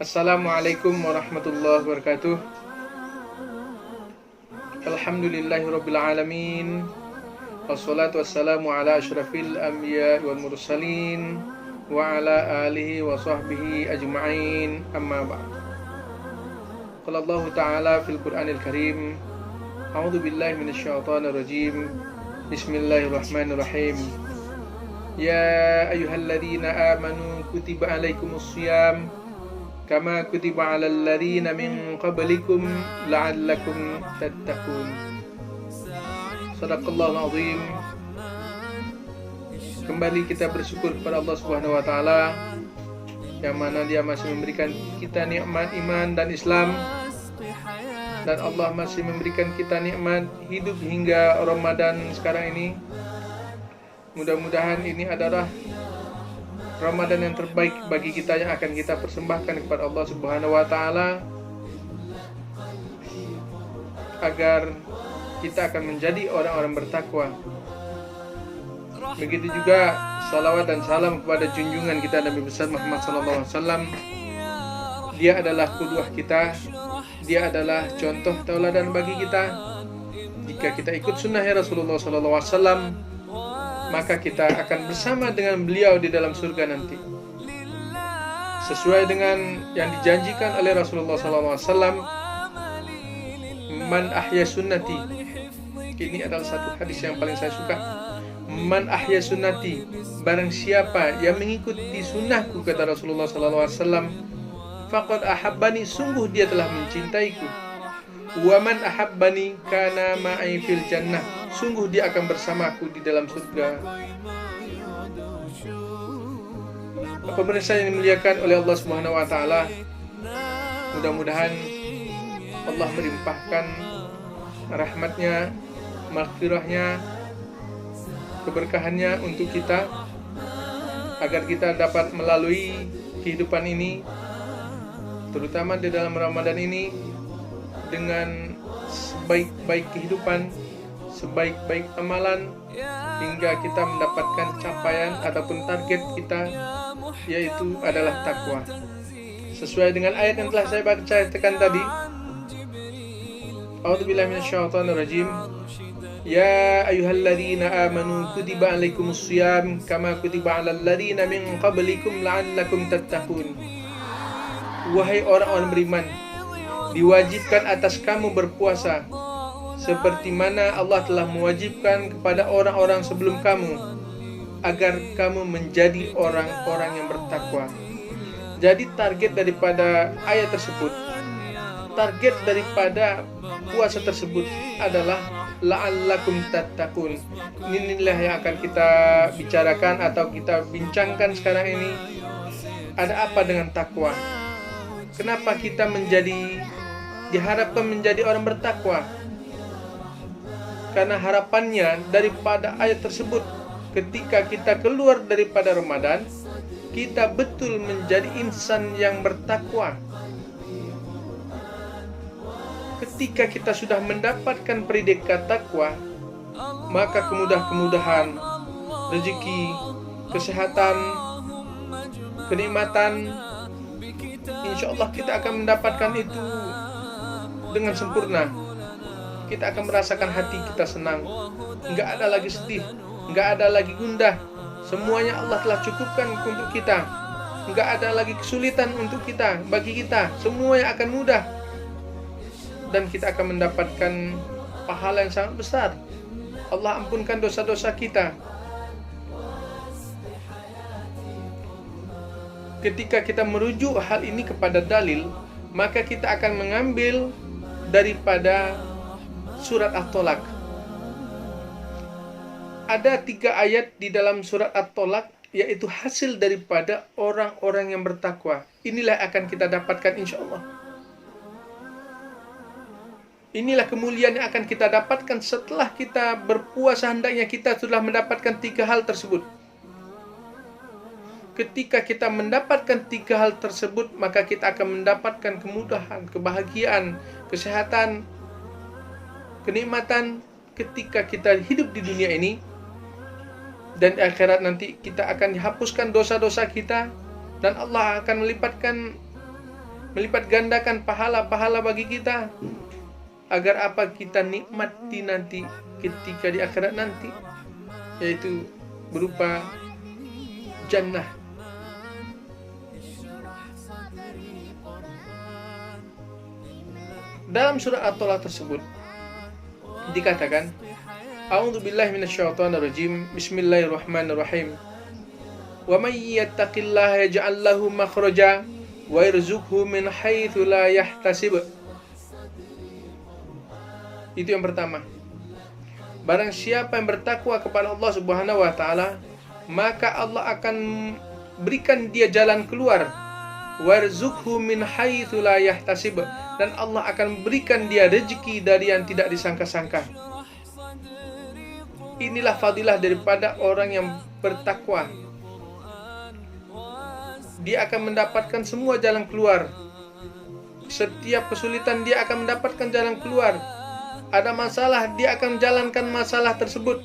Assalamualaikum warahmatullahi wabarakatuh. Alhamdulillahirabbil alamin. Wassalatu wassalamu ala asyrafil anbiya wal mursalin wa ala alihi wa sahbihi ajma'in. Amma ba'd. Qala Allah Ta'ala fil Qur'anil Karim. A'udzu billahi minasyaitonir rajim. Bismillahirrahmanirrahim. Ya ayyuhalladzina amanu kutiba alaikumus shiyam kama kutiba 'alal ladzina min qablikum la'allakum tattaqun. Shadaqallahul azim. Kembali kita bersyukur kepada Allah Subhanahu wa taala yang mana Dia masih memberikan kita nikmat iman dan Islam, dan Allah masih memberikan kita nikmat hidup hingga Ramadan sekarang ini. Mudah-mudahan ini adalah Ramadan yang terbaik bagi kita yang akan kita persembahkan kepada Allah Subhanahu wa taala, agar kita akan menjadi orang-orang bertakwa. Begitu juga salawat dan salam kepada junjungan kita Nabi besar Muhammad SAW. Dia adalah qudwah kita, dia adalah contoh tauladan bagi kita. Jika kita ikut sunnah Rasulullah SAW, maka kita akan bersama dengan beliau di dalam surga nanti, sesuai dengan yang dijanjikan oleh Rasulullah SAW. Man ahya sunnati, ini adalah satu hadis yang paling saya suka. Man ahya sunnati, barang siapa yang mengikuti sunnahku, kata Rasulullah SAW, faqad ahabbani, sungguh dia telah mencintaiku. Wa man ahabbani kana ma'i fil jannah, sungguh dia akan bersamaku di dalam surga. Pemirsa yang dimuliakan oleh Allah Subhanahu wa taala, mudah-mudahan Allah melimpahkan rahmatnya, maghfirahnya, keberkahannya untuk kita, agar kita dapat melalui kehidupan ini, terutama di dalam Ramadan ini, dengan sebaik-baik kehidupan, sebaik-baik amalan, hingga kita mendapatkan capaian ataupun target kita, yaitu adalah takwa. Sesuai dengan ayat yang telah saya bacakan tadi, A'udzubillahi minasyaitonir rajim. Ya ayyuhalladzina amanu kutiba alaikumus shiyam kama kutiba 'alal ladzina min qablikum la'allakum tattaqun. Wahai orang-orang beriman, diwajibkan atas kamu berpuasa seperti mana Allah telah mewajibkan kepada orang-orang sebelum kamu, agar kamu menjadi orang-orang yang bertakwa. Jadi target daripada ayat tersebut, target daripada puasa tersebut adalah la'allakum tattaqun. Inilah yang akan kita bicarakan atau kita bincangkan sekarang ini. Ada apa dengan takwa? Kenapa kita diharapkan menjadi orang bertakwa? Karena harapannya daripada ayat tersebut, ketika kita keluar daripada Ramadan, kita betul menjadi insan yang bertakwa. Ketika kita sudah mendapatkan predikat takwa, maka kemudahan, rezeki, kesehatan, kenikmatan, insya Allah kita akan mendapatkan itu dengan sempurna. Kita akan merasakan hati kita senang, nggak ada lagi sedih, nggak ada lagi gundah. Semuanya Allah telah cukupkan untuk kita. Nggak ada lagi kesulitan untuk kita, bagi kita. Semuanya akan mudah, dan kita akan mendapatkan pahala yang sangat besar. Allah ampunkan dosa-dosa kita. Ketika kita merujuk hal ini kepada dalil, maka kita akan mengambil daripada surat At-Tolak. Ada 3 ayat di dalam surat At-Tolak, yaitu hasil daripada orang-orang yang bertakwa. Inilah akan kita dapatkan insya Allah. Inilah kemuliaan yang akan kita dapatkan setelah kita berpuasa. Hendaknya kita sudah mendapatkan 3 hal tersebut. Ketika kita mendapatkan 3 hal tersebut, maka kita akan mendapatkan kemudahan, kebahagiaan, kesehatan, kenikmatan ketika kita hidup di dunia ini. Dan di akhirat nanti kita akan dihapuskan dosa-dosa kita, dan Allah akan melipatkan melipat gandakan pahala-pahala bagi kita, agar apa kita nikmati nanti ketika di akhirat nanti, yaitu berupa jannah. Dalam surah At-Talaq tersebut dikatakan, A'udzubillahi minasyaitonirrajim. Bismillahirrahmanirrahim. Wa may yattaqillaha yaj'al lahu makhraja wa yarzuqhu min haitsu la yahtasib. Itu yang pertama. Barang siapa yang bertakwa kepada Allah Subhanahu wa taala, maka Allah akan berikan dia jalan keluar. Warzuqhu min haitsu la yahtasib, dan Allah akan berikan dia rezeki dari yang tidak disangka-sangka. Inilah fadilah daripada orang yang bertakwa. Dia akan mendapatkan semua jalan keluar. Setiap kesulitan dia akan mendapatkan jalan keluar. Ada masalah, dia akan menjalankan masalah tersebut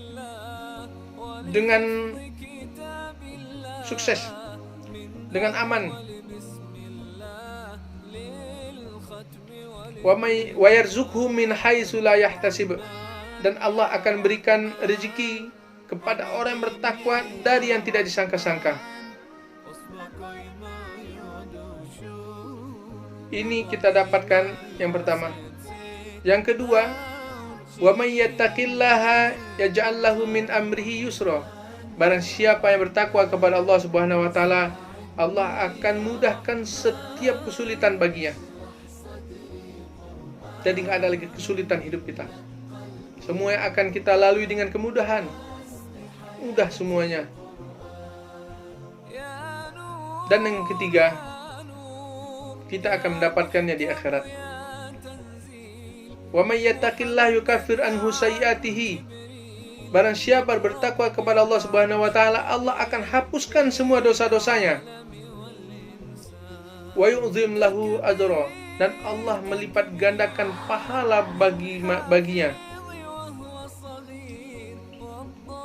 dengan sukses, dengan aman. Wa yarzuqhu min haitsu la yahtasib, dan Allah akan berikan rezeki kepada orang yang bertakwa dari yang tidak disangka-sangka. Ini kita dapatkan yang pertama. Yang kedua, wa may yattaqillaha yaj'al lahu min amrihi yusra. Barang siapa yang bertakwa kepada Allah Subhanahu wa taala, Allah akan mudahkan setiap kesulitan baginya. Jadi enggak ada lagi kesulitan hidup kita. Semua yang akan kita lalui dengan kemudahan. Mudah semuanya. Dan yang ketiga, kita akan mendapatkannya di akhirat. Wa may yattaqillaha yukaffir anhu sayyi'atihi. Barang siapa bertakwa kepada Allah Subhanahu wa taala, Allah akan hapuskan semua dosa-dosanya. Wa yu'zim lahu ajra, dan Allah melipat gandakan pahala baginya.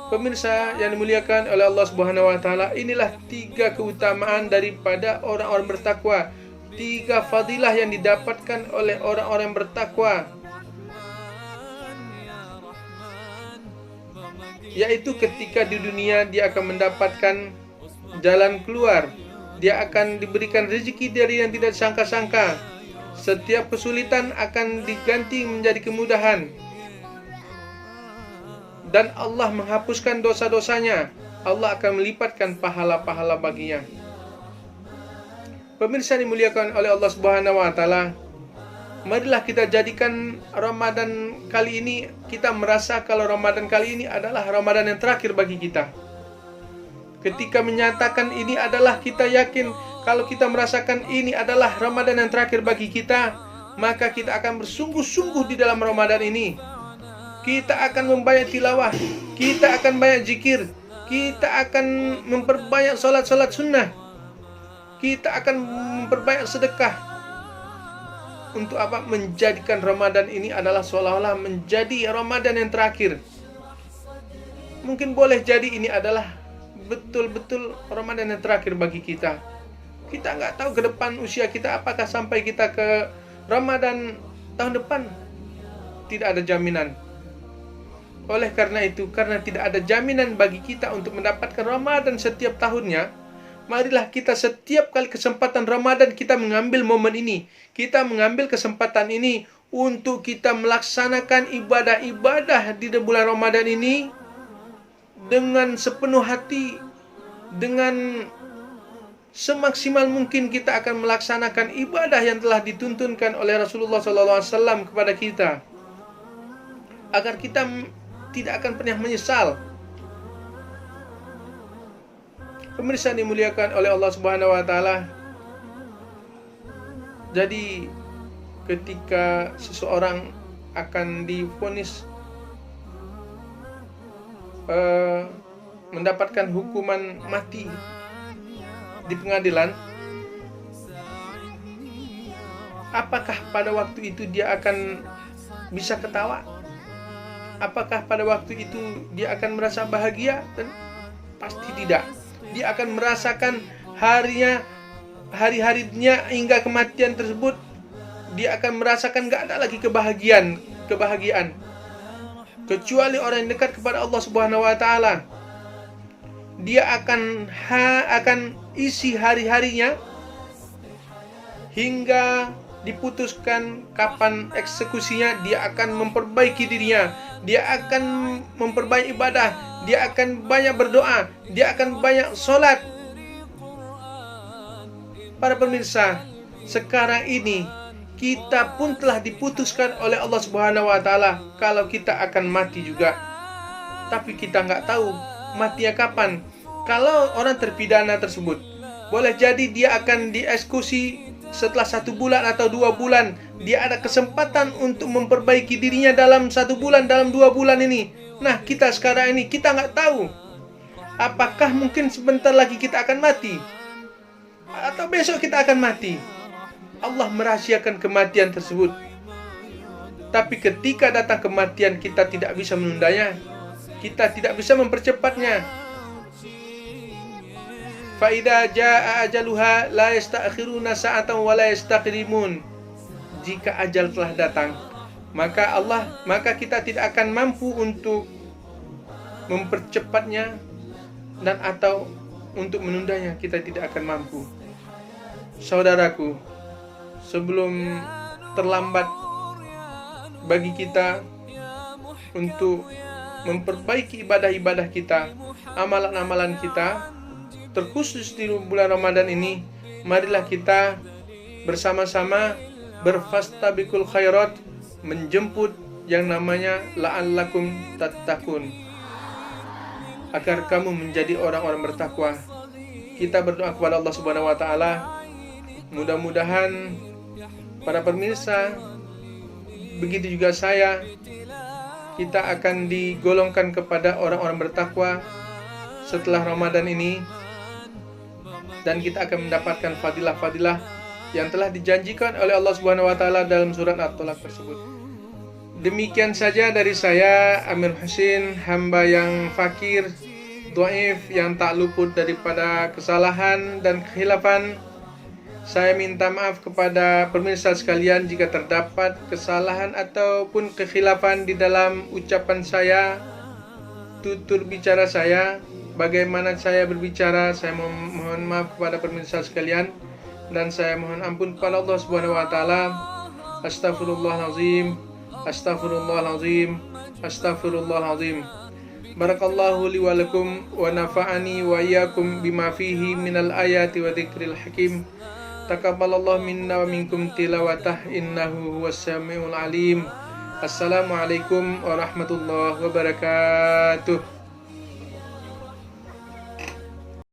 Pemirsa yang dimuliakan oleh Allah Subhanahu wa taala, inilah 3 keutamaan daripada orang-orang bertakwa. 3 fadilah yang didapatkan oleh orang-orang yang bertakwa, yaitu ketika di dunia dia akan mendapatkan jalan keluar, dia akan diberikan rezeki dari yang tidak sangka-sangka. Setiap kesulitan akan diganti menjadi kemudahan, dan Allah menghapuskan dosa-dosanya. Allah akan melipatkan pahala-pahala baginya. Pemirsa dimuliakan oleh Allah Subhanahu wa taala, marilah kita jadikan Ramadan kali ini, kita merasa kalau Ramadan kali ini adalah Ramadan yang terakhir bagi kita. Ketika menyatakan ini adalah, kita yakin kalau kita merasakan ini adalah Ramadan yang terakhir bagi kita, maka kita akan bersungguh-sungguh di dalam Ramadan ini. Kita akan membanyak tilawah, kita akan banyak zikir, kita akan memperbanyak salat-salat sunnah, kita akan memperbanyak sedekah. Untuk apa? Menjadikan Ramadan ini adalah seolah-olah menjadi Ramadan yang terakhir. Mungkin boleh jadi ini adalah betul-betul Ramadan yang terakhir bagi kita. Kita nggak tahu ke depan usia kita apakah sampai kita ke Ramadan tahun depan. Tidak ada jaminan. Oleh karena itu, karena tidak ada jaminan bagi kita untuk mendapatkan Ramadan setiap tahunnya, marilah kita setiap kali kesempatan Ramadan kita mengambil momen ini. Kita mengambil kesempatan ini untuk kita melaksanakan ibadah-ibadah di bulan Ramadan ini dengan sepenuh hati, dengan semaksimal mungkin kita akan melaksanakan ibadah yang telah dituntunkan oleh Rasulullah SAW kepada kita, agar kita tidak akan pernah menyesal. Pemirsa dimuliakan oleh Allah Subhanahu wa taala. Jadi ketika seseorang akan divonis mendapatkan hukuman mati di pengadilan, apakah pada waktu itu dia akan bisa ketawa? Apakah pada waktu itu dia akan merasa bahagia? Dan pasti tidak. Dia akan merasakan harinya hari-harinya hingga kematian tersebut, dia akan merasakan gak ada lagi kebahagiaan kecuali orang yang dekat kepada Allah Subhanahu wa taala. Dia akan isi hari-harinya hingga diputuskan kapan eksekusinya. Dia akan memperbaiki dirinya, dia akan memperbaiki ibadah, dia akan banyak berdoa, dia akan banyak sholat. Para pemirsa, sekarang ini kita pun telah diputuskan oleh Allah Subhanahu wa taala kalau kita akan mati juga. Tapi kita nggak tahu matinya kapan. Kalau orang terpidana tersebut, boleh jadi dia akan dieksekusi setelah 1 bulan atau 2 bulan. Dia ada kesempatan untuk memperbaiki dirinya dalam 1 bulan, dalam 2 bulan ini. Nah, kita sekarang ini, kita nggak tahu apakah mungkin sebentar lagi kita akan mati, atau besok kita akan mati. Allah merahasiakan kematian tersebut. Tapi ketika datang kematian, kita tidak bisa menundanya, kita tidak bisa mempercepatnya. Fa idza jaa ajaluha la yasta'khiruna sa'atan wa la yastaqdimun. Jika ajal telah datang, maka kita tidak akan mampu untuk mempercepatnya dan atau untuk menundanya, kita tidak akan mampu. Saudaraku, sebelum terlambat bagi kita untuk memperbaiki ibadah-ibadah kita, amalan-amalan kita, terkhusus di bulan Ramadan ini, marilah kita bersama-sama berfastabiqul khairat, menjemput yang namanya la'allakum tattaqun, agar kamu menjadi orang-orang bertakwa. Kita berdoa kepada Allah Subhanahu wa taala, mudah-mudahan para pemirsa, begitu juga saya, kita akan digolongkan kepada orang-orang bertakwa setelah Ramadan ini, dan kita akan mendapatkan fadilah-fadilah yang telah dijanjikan oleh Allah Subhanahu wa taala dalam surat At-Talaq tersebut. Demikian saja dari saya, Amir Husin, hamba yang fakir, dhaif, yang tak luput daripada kesalahan dan kekhilafan. Saya minta maaf kepada pemirsa sekalian jika terdapat kesalahan ataupun kekhilafan di dalam ucapan saya, tutur bicara saya, bagaimana saya berbicara. Saya mohon maaf kepada pemirsa sekalian, dan saya mohon ampun kepada Allah Subhanahu wa taala. Astaghfirullahalazim, astaghfirullahalazim, astaghfirullahalazim. Barakallahu li wa lakum wa nafa'ani wa iyyakum bima fihi minal ayati wa dzikril hakim. Taqabbalallahu minna wa minkum tilawatah, innahu huwas samiul alim. Assalamualaikum warahmatullahi wabarakatuh.